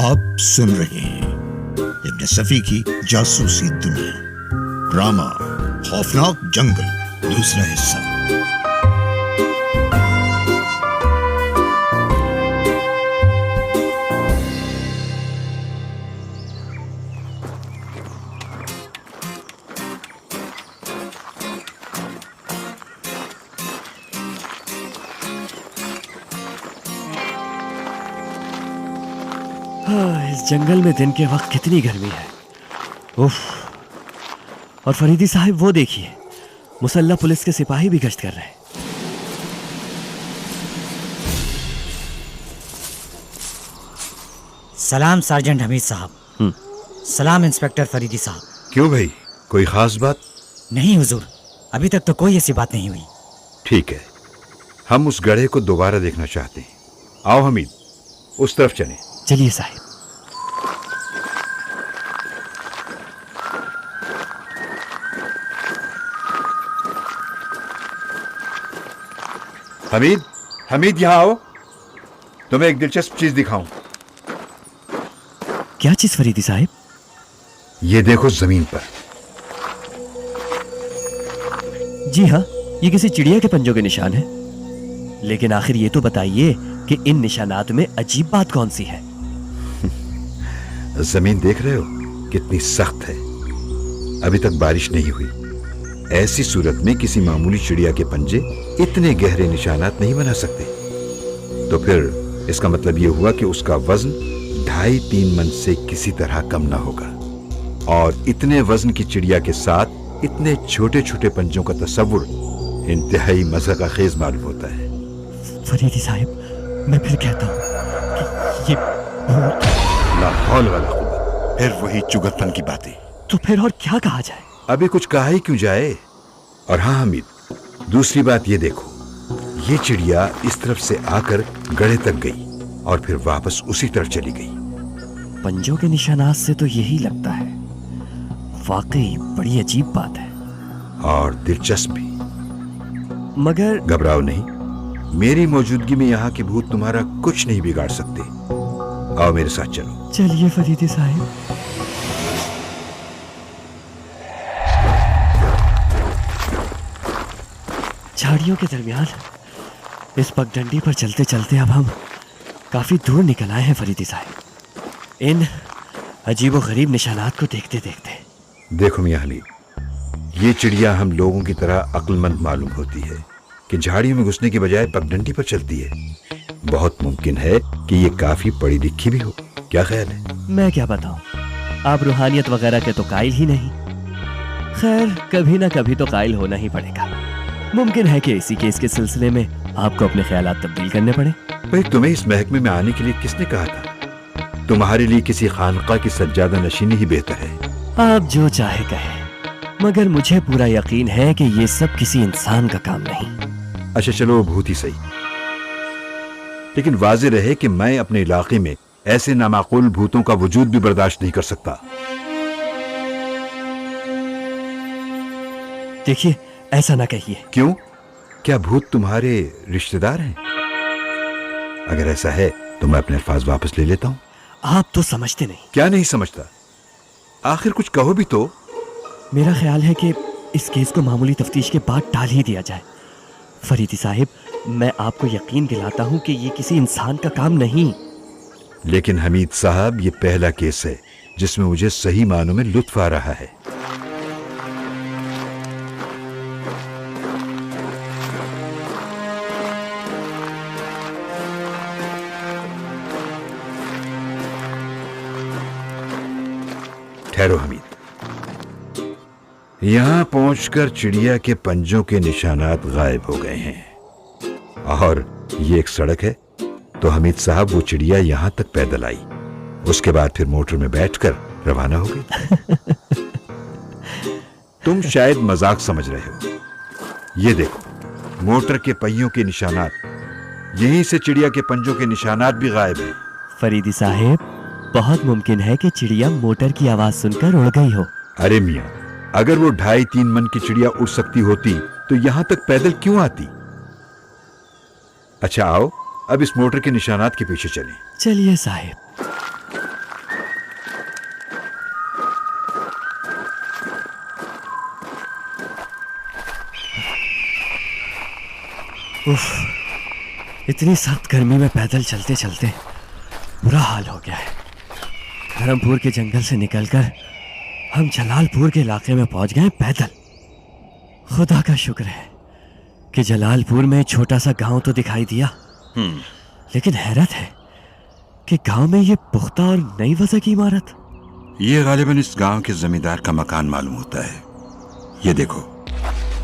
आप सुन रहे हैं इब्न सफी की जासूसी दुनिया, ड्रामा खौफनाक जंगल, दूसरा हिस्सा। इस जंगल में दिन के वक्त कितनी गर्मी है। उफ। और फरीदी साहब वो देखिए, मुसल्लह पुलिस के सिपाही भी गश्त कर रहे हैं। सलाम सार्जेंट हमीद साहब। सलाम इंस्पेक्टर फरीदी साहब। क्यों भाई, कोई खास बात? नहीं हुजूर, अभी तक तो कोई ऐसी बात नहीं हुई। ठीक है, हम उस गड्ढे को दोबारा देखना चाहते हैं। आओ हमीद, उस तरफ चलें। चलिए साहब। हमीद, हमीद यहाँ आओ, तुम्हें एक दिलचस्प चीज दिखाऊं। क्या चीज फरीदी साहब? ये देखो जमीन पर। जी हाँ, ये किसी चिड़िया के पंजों के निशान है। लेकिन आखिर ये तो बताइए कि इन निशानात में अजीब बात कौन सी है? जमीन देख रहे हो कितनी सख्त है। अभी तक बारिश नहीं हुई। ऐसी सूरत में किसी मामूली चिड़िया के पंजे इतने गहरे निशानात नहीं बना सकते। तो फिर इसका मतलब यह हुआ कि उसका वजन 2.5-3 मन से किसी तरह कम ना होगा। और इतने वजन की चिड़िया के साथ इतने छोटे छोटे पंजों का तस्वुर इंतहाई मज़ा खेज मालूम होता है। फरीदी साहब, मैं फिर कहता हूँ कि ये भूत। ला हौल वला कुव्वत। फिर वही चुगलपन की बातें। तो फिर और क्या कहा जाए? अभी कुछ कहा ही क्यों जाए। और हाँ हमीद, दूसरी बात ये देखो, ये चिड़िया इस तरफ से आकर गड्ढे तक गई और फिर वापस उसी तरफ चली गई। पंजों के निशानात से तो यही लगता है। वाकई बड़ी अजीब बात है और दिलचस्प भी। मगर घबराओ नहीं, मेरी मौजूदगी में यहाँ के भूत तुम्हारा कुछ नहीं बिगाड़ सकते। आओ मेरे साथ चलो। चलिए फरीदी साहब। झाड़ियों के दरमियान इस पगडंडी पर चलते चलते अब हम काफी दूर निकल आए हैं फरीदी साहब, इन अजीबो गरीब निशानात को देखते देखते। देखो मियां अली, ये चिड़िया हम लोगों की तरह अक्लमंद मालूम होती है कि झाड़ियों में घुसने के बजाय पगडंडी पर चलती है। बहुत मुमकिन है कि ये काफी पढ़ी लिखी भी हो। क्या ख्याल है? मैं क्या बताऊं, आप रूहानियत वगैरह के तो कायल ही नहीं। खैर, कभी ना कभी तो कायल होना ही पड़ेगा। मुमकिन है कि इसी केस के सिलसिले में आपको अपने ख्यालात तब्दील करने पड़े। भाई, तुम्हें इस महकमे में आने के लिए किसने कहा था? तुम्हारे लिए किसी खानका की सज्जादा नशीनी ही बेहतर है। आप जो चाहे कहें, मगर मुझे पूरा यकीन है कि ये सब किसी इंसान का काम नहीं। अच्छा चलो, भूत ही सही, लेकिन वाज़ेह रहे कि मैं अपने इलाके में ऐसे नामाकूल भूतों का वजूद भी बर्दाश्त नहीं कर सकता। देखिए, ऐसा ना कहिए। क्यों? क्या भूत तुम्हारे रिश्तेदार हैं? अगर ऐसा है तो मैं अपने अल्फाज वापस ले लेता हूं। आप तो समझते नहीं। क्या नहीं समझता? आखिर कुछ कहो भी तो। मेरा ख्याल है कि इस केस को मामूली तफ्तीश के बाद टाल ही दिया जाए। फरीदी साहिब, मैं आपको यकीन दिलाता हूं कि ये किसी इंसान का काम नहीं। लेकिन हमीद साहब, ये पहला केस है जिसमें मुझे सही मानों में लुत्फ आ रहा है। ठहरो हमीद, यहां पहुंचकर चिड़िया के पंजों के निशानात गायब हो गए हैं और ये एक सड़क है। तो हमीद साहब, वो चिड़िया यहां तक पैदल आई, उसके बाद फिर मोटर में बैठकर रवाना हो गई। तुम शायद मजाक समझ रहे हो। ये देखो, मोटर के पहियों के निशानात, यहीं से चिड़िया के पंजों के निशानात भी गायब हैं। फरीदी साहब, बहुत मुमकिन है कि चिड़िया मोटर की आवाज सुनकर उड़ गई हो। अरे मियां, अगर वो 2.5-3 मन की चिड़िया उड़ सकती होती तो यहां तक पैदल क्यों आती? अच्छा आओ, अब इस मोटर के निशानात के पीछे चलें। चलिए साहब। उफ, इतनी सख्त गर्मी में पैदल चलते चलते बुरा हाल हो गया है। धर्मपुर के जंगल से निकलकर हम जलालपुर के इलाके में पहुंच गए पैदल। खुदा का शुक्र है कि जलालपुर में छोटा सा गांव तो दिखाई दिया, लेकिन हैरत है कि गांव में ये पुख्ता और नई वजह की इमारत। ये गालिबन इस गांव के जमींदार का मकान मालूम होता है। ये देखो,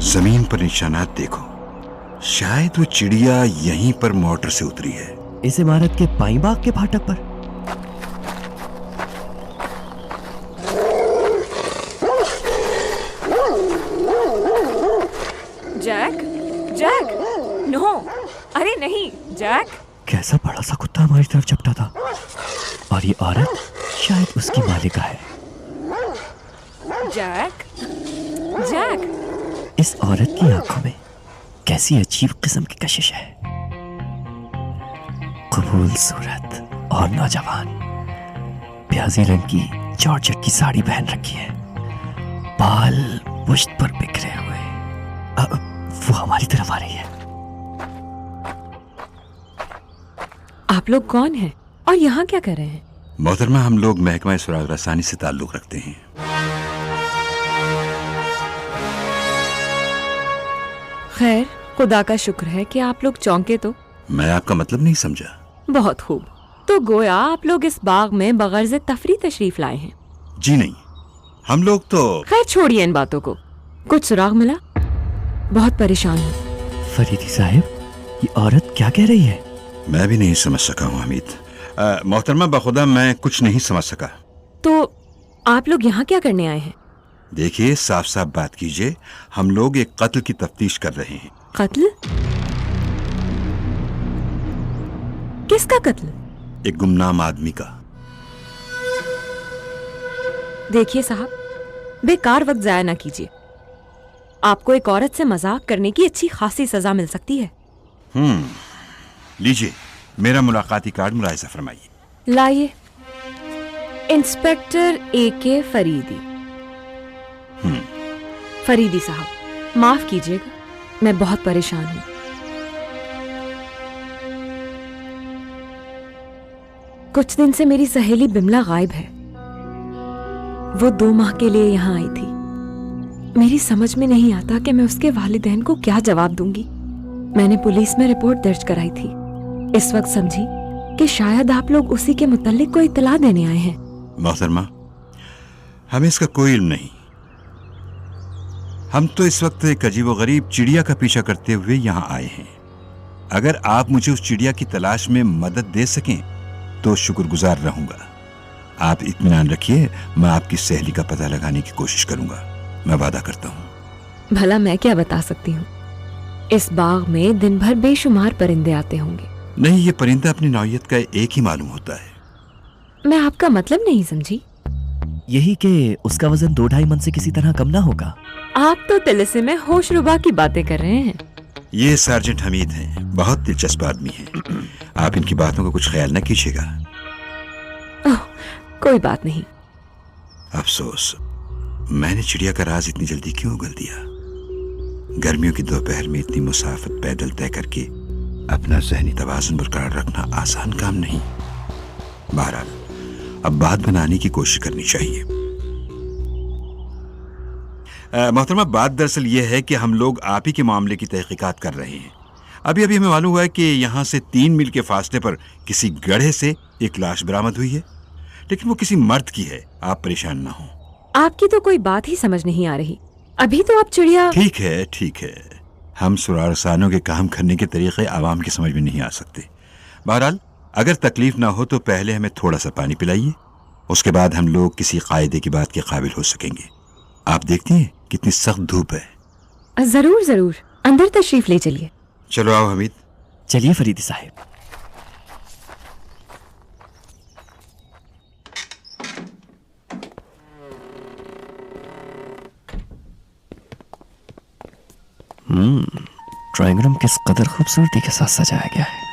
जमीन पर निशानात देखो, शायद वो चिड़िया यहीं पर मोटर से उतरी है। इस इमारत के पाई बाग के फाटक पर। जैक, जैक, नो, अरे नहीं जैक। कैसा बड़ा सा कुत्ता हमारी तरफ चपटा था, और ये औरत शायद उसकी मालिका है। Jack, Jack. इस औरत की आंखों में कैसी अजीब किस्म की कशिश है। कबूल सूरत और नौजवान, प्याजी रंग की जॉर्जेट की साड़ी पहन रखी है, बाल पुश्त पर बिखरे हुए। वो हमारी तरफ आ रही है। आप लोग कौन हैं और यहाँ क्या कर रहे हैं? मोहतरमा, हम लोग महकमा सुराग रसानी से ताल्लुक रखते हैं। खैर, खुदा का शुक्र है कि आप लोग चौंके तो। मैं आपका मतलब नहीं समझा। बहुत खूब। तो गोया आप लोग इस बाग में बगैर तफरी तशरीफ लाए हैं? जी नहीं, हम लोग तो। खैर छोड़िए इन बातों को। कुछ सुराग मिला? बहुत परेशान हूँ। फरीदी साहब, ये औरत क्या कह रही है? मैं भी नहीं समझ सका हूँ हमीद। मोहतरमा, बखुदा मैं कुछ नहीं समझ सका। तो आप लोग यहाँ क्या करने आए हैं? देखिए, साफ साफ बात कीजिए। हम लोग एक कत्ल की तफ्तीश कर रहे हैं। कत्ल? किसका कत्ल? एक गुमनाम आदमी का। देखिए साहब, बेकार वक्त जाया ना कीजिए। आपको एक औरत से मजाक करने की अच्छी खासी सजा मिल सकती है। लीजिए मेरा मुलाकाती कार्ड, मुलाहिजा फरमाइए। लाइए। Inspector AK Faridi. फरीदी साहब, माफ कीजिएगा, मैं बहुत परेशान हूं। कुछ दिन से मेरी सहेली बिमला गायब है। वो 2 माह के लिए यहाँ आई थी। मेरी समझ में नहीं आता कि मैं उसके वालिदैन को क्या जवाब दूंगी। मैंने पुलिस में रिपोर्ट दर्ज कराई थी। इस वक्त समझी कि शायद आप लोग उसी के मुताल्लिक कोई इत्तला देने आए हैं। मोहतरमा, हमें इसका कोई इल्म नहीं। हम तो इस वक्त एक अजीबोगरीब चिड़िया का पीछा करते हुए यहाँ आए हैं। अगर आप मुझे उस चिड़िया की तलाश में मदद दे सकें तो शुक्रगुजार रहूंगा। आप इत्मीनान रखिए, मैं आपकी सहेली का पता लगाने की कोशिश करूंगा। मैं वादा करता हूँ। भला मैं क्या बता सकती हूँ? इस बाग में दिन भर बेशुमार परिंदे आते होंगे। नहीं, ये परिंदा अपनी नौइयत का एक ही मालूम होता है। मैं आपका मतलब नहीं समझी। यही कि उसका वजन 2-2.5 मन से किसी तरह कम ना होगा। आप तो तिलस्म में होशरुबा की बातें कर रहे हैं। ये सार्जेंट हमीद हैं, बहुत दिलचस्प आदमी हैं। आप इनकी बातों का कुछ ख्याल न कीजिएगा। ओह, कोई बात नहीं। अफसोस, मैंने चिड़िया का राज इतनी जल्दी क्यों उगल दिया। गर्मियों की दोपहर में इतनी मुसाफत पैदल तय करके अपना ज़हनी तवाज़ुन बरकरार रखना आसान काम नहीं। बहरहाल, अब बात बनाने की कोशिश करनी चाहिए। मोहतरमा, बात दरअसल ये है कि हम लोग आप ही के मामले की तहकीकात कर रहे हैं। अभी अभी हमें मालूम हुआ है कि यहाँ से 3 मील के फासले पर किसी गड्ढे से एक लाश बरामद हुई है, लेकिन वो किसी मर्द की है। आप परेशान ना हो। आपकी तो कोई बात ही समझ नहीं आ रही। अभी तो आप चिड़िया। ठीक है, ठीक है। हम सुरारसानों के काम करने के तरीके आवाम की समझ में नहीं आ सकते। बहरहाल, अगर तकलीफ ना हो तो पहले हमें थोड़ा सा पानी पिलाइए, उसके बाद हम लोग किसी कायदे की बात के काबिल हो सकेंगे। आप देखती हैं कितनी सख्त धूप है। जरूर जरूर, अंदर तशरीफ ले चलिए। चलो आओ हमीद। चलिए फरीदी साहब। ड्राइंग रूम किस कदर खूबसूरती के साथ सजाया गया है।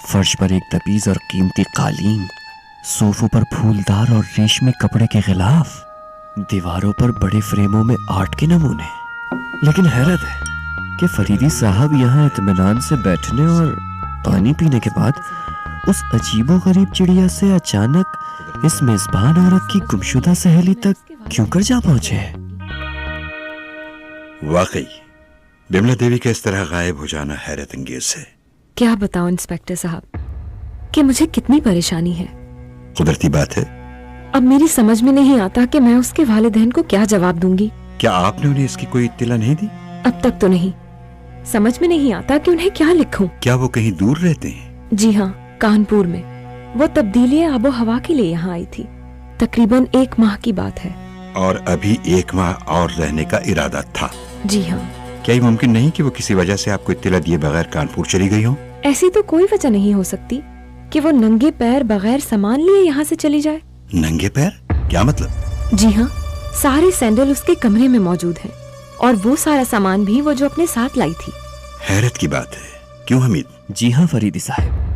फर्श पर एक तबीज और कीमती कालीन, सोफों पर फूलदार और रेशमी कपड़े के गिलाफ, दीवारों पर बड़े फ्रेमों में आर्ट के नमूने। लेकिन हैरत है, कि फरीदी साहब यहाँ इत्मीनान से बैठने और पानी पीने के बाद उस अजीबोगरीब चिड़िया से अचानक इस मेजबान औरत की गुमशुदा सहेली तक क्यों कर जा पहुंचे हैं? वाकई बिमला देवी का इस तरह गायब हो जाना हैरत अंगेज है। क्या बताऊं इंस्पेक्टर साहब कि मुझे कितनी परेशानी है। कुदरती बात है। अब मेरी समझ में नहीं आता कि मैं उसके वालिदैन को क्या जवाब दूंगी। क्या आपने उन्हें इसकी कोई इत्तला नहीं दी? अब तक तो नहीं। समझ में नहीं आता कि उन्हें क्या लिखूं। क्या वो कहीं दूर रहते हैं? जी हाँ, कानपुर में। वो तब्दीली आबो हवा के लिए यहाँ आई थी। तकरीबन 1 माह की बात है। और अभी 1 माह और रहने का इरादा था? जी हाँ। क्या ये मुमकिन नहीं कि वो किसी वजह से आपको इत्तला दिए बगैर कानपुर चली गई हो? ऐसी तो कोई वजह नहीं हो सकती कि वो नंगे पैर बगैर सामान लिए यहाँ से चली जाए। नंगे पैर? क्या मतलब? जी हाँ, सारे सैंडल उसके कमरे में मौजूद हैं और वो सारा सामान भी वो जो अपने साथ लाई थी। हैरत की बात है। क्यों हमीद? जी हाँ फरीदी साहब।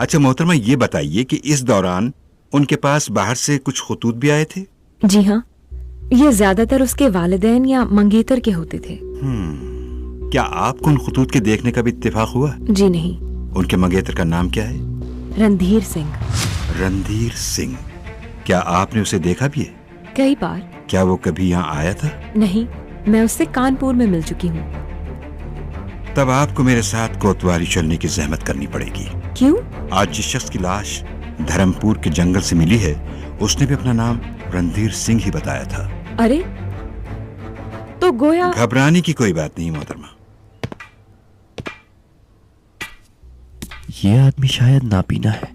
अच्छा मोहतरमा, ये बताइए कि इस दौरान उनके पास बाहर से कुछ खतूत भी आए थे? जी हाँ, ये ज्यादातर उसके वालिदैन या मंगेतर के होते थे। क्या आपको उन खतूत के देखने का भी इत्तेफाक हुआ? जी नहीं। उनके मंगेतर का नाम क्या है? रणधीर सिंह। रणधीर सिंह। क्या आपने उसे देखा भी है? कई बार। क्या वो कभी यहाँ आया था? नहीं, मैं उससे कानपुर में मिल चुकी हूँ। तब आपको मेरे साथ कोतवाली चलने की जहमत करनी पड़ेगी। क्यों? आज जिस शख्स की लाश धर्मपुर के जंगल से मिली है, उसने भी अपना नाम रणधीर सिंह ही बताया था। अरे तो गोया। घबराने की कोई बात नहीं मोहतरमा। ये आदमी शायद नापीना है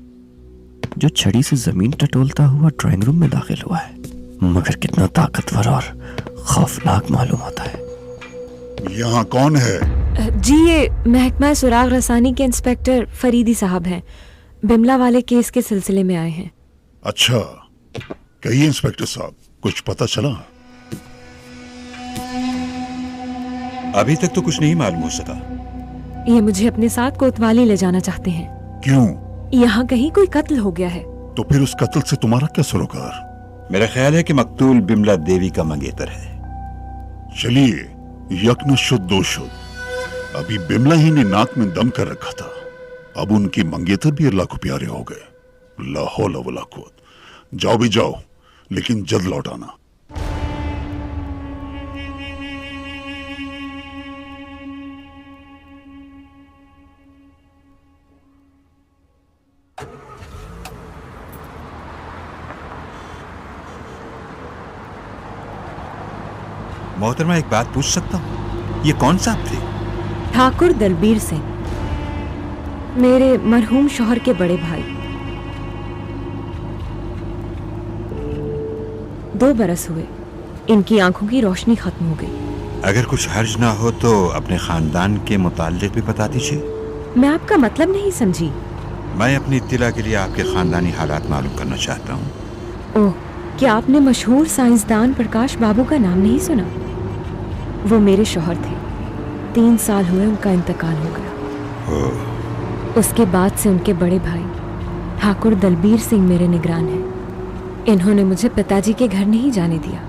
जो छड़ी से जमीन टटोलता हुआ ड्राइंग रूम में दाखिल हुआ है, मगर कितना ताकतवर और खौफनाक मालूम होता है। यहाँ कौन है? जी, ये महकमा सुराग रसानी के इंस्पेक्टर फरीदी साहब हैं। बिमला वाले केस के सिलसिले में आए हैं। अच्छा, कहिए इंस्पेक्टर साहब, कुछ पता चला? अभी तक तो कुछ नहीं मालूम हो सका। ये मुझे अपने साथ कोतवाली ले जाना चाहते हैं। क्यों? यहाँ कहीं कोई कत्ल हो गया है। तो फिर उस कत्ल से तुम्हारा क्या सरोकार? मेरा ख्याल है कि मकतूल बिमला देवी का मंगेतर है। चलिए, यक न शुद्ध दो शुद्ध। अभी बिमला ही ने नाक में दम कर रखा था, अब उनकी मंगेतर भी अल्लाह को प्यारे हो गए। ला हौला वला कुव्वत। जाओ भी जाओ, लेकिन जल्द लौट आना। मोहतरमा, एक बात पूछ सकता हूँ? ये कौन साहब थे? ठाकुर दलबीर सिंह, मेरे मरहूम शौहर के बड़े भाई। 2 बरस हुए, इनकी आंखों की रोशनी खत्म हो गई। अगर कुछ हर्ज ना हो तो अपने खानदान के मुताल्लिक भी बता दीजिए। मैं आपका मतलब नहीं समझी। मैं अपनी इत्तिला के लिए आपके खानदानी हालात मालूम करना चाहता हूँ। ओह, क्या आपने मशहूर साइंसदान प्रकाश बाबू का नाम नहीं सुना? वो मेरे शौहर थे। 3 साल हुए उनका इंतकाल हो गया। उसके बाद से उनके बड़े भाई ठाकुर दलबीर सिंह मेरे निगरान हैं। इन्होंने मुझे पिताजी के घर नहीं जाने दिया।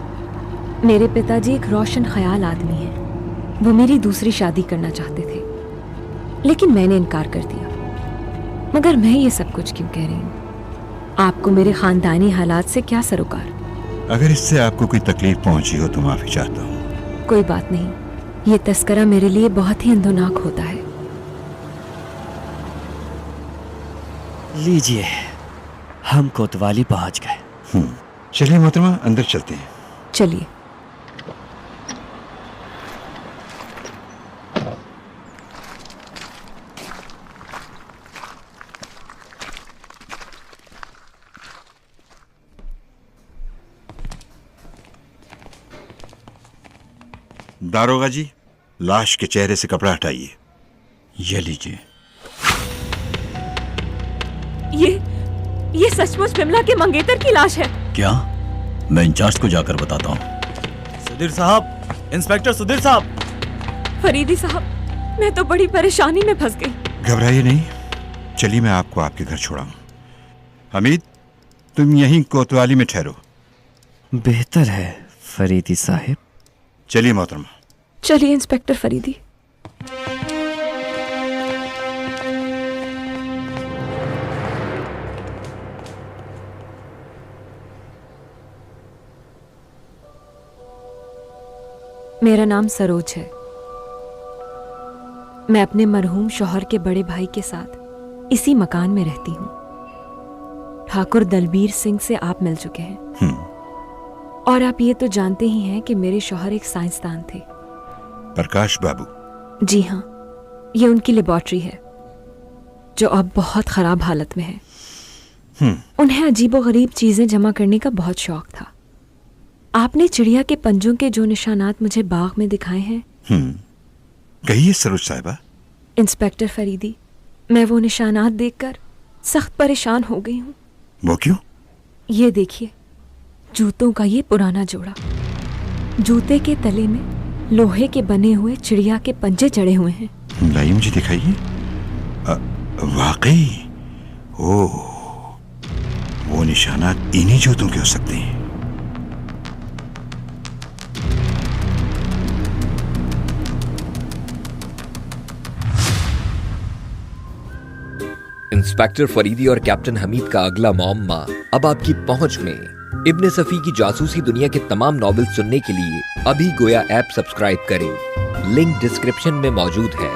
मेरे पिताजी एक रोशन ख्याल आदमी हैं। वो मेरी दूसरी शादी करना चाहते थे, लेकिन मैंने इनकार कर दिया। मगर मैं ये सब कुछ क्यों कह रही हूँ? आपको मेरे खानदानी हालात से क्या सरोकार? अगर इससे आपको कोई तकलीफ पहुंची हो तो माफी चाहता हूँ। कोई बात नहीं, ये तस्करा मेरे लिए बहुत ही अंदोनाक होता है। लीजिए, हम कोतवाली पहुंच गए। चलिए मोहतरमा, अंदर चलते हैं। चलिए। दारोगा जी, लाश के चेहरे से कपड़ा हटाइए। ये लीजिए। ये सचमुच बिमला के मंगेतर की लाश है। क्या? मैं इंचार्ज को जाकर बताता हूँ। सुधीर साहब, इंस्पेक्टर सुधीर साहब। फरीदी साहब, मैं तो बड़ी परेशानी में फंस गई। घबराइए नहीं, चलिए मैं आपको आपके घर छोड़ाऊं। हमीद, तुम यहीं कोतवाली में ठहरो। बेहतर है फरीदी साहब। चलिए मोहतरमा। चलिए इंस्पेक्टर फरीदी। मेरा नाम सरोज है। मैं अपने मरहूम शौहर के बड़े भाई के साथ इसी मकान में रहती हूँ। ठाकुर दलबीर सिंह से आप मिल चुके हैं और आप ये तो जानते ही हैं कि मेरे शौहर एक साइंसदान थे। प्रकाश बाबू? जी हाँ, ये उनकी लेबोरेटरी है जो अब बहुत खराब हालत में है। उन्हें अजीबोगरीब चीजें जमा करने का बहुत शौक था। आपने चिड़िया के पंजों के जो निशानात मुझे बाग में दिखाए हैं, कहिए सरोज साहिबा। इंस्पेक्टर फरीदी, मैं वो निशानात देखकर सख्त परेशान हो गई हूँ। वो क्यों? ये देखिए, जूतों का ये पुराना जोड़ा। जूते के तले में लोहे के बने हुए चिड़िया के पंजे चढ़े हुए हैं। लाइए मुझे दिखाइए। वाकई, ओह, वो निशानात इन्हीं जूतों के हो सकते हैं। इंस्पेक्टर फरीदी और कैप्टन हमीद का अगला मामला अब आपकी पहुंच में। इब्ने सफी की जासूसी दुनिया के तमाम नॉवेल सुनने के लिए अभी गोया ऐप सब्सक्राइब करें। लिंक डिस्क्रिप्शन में मौजूद है।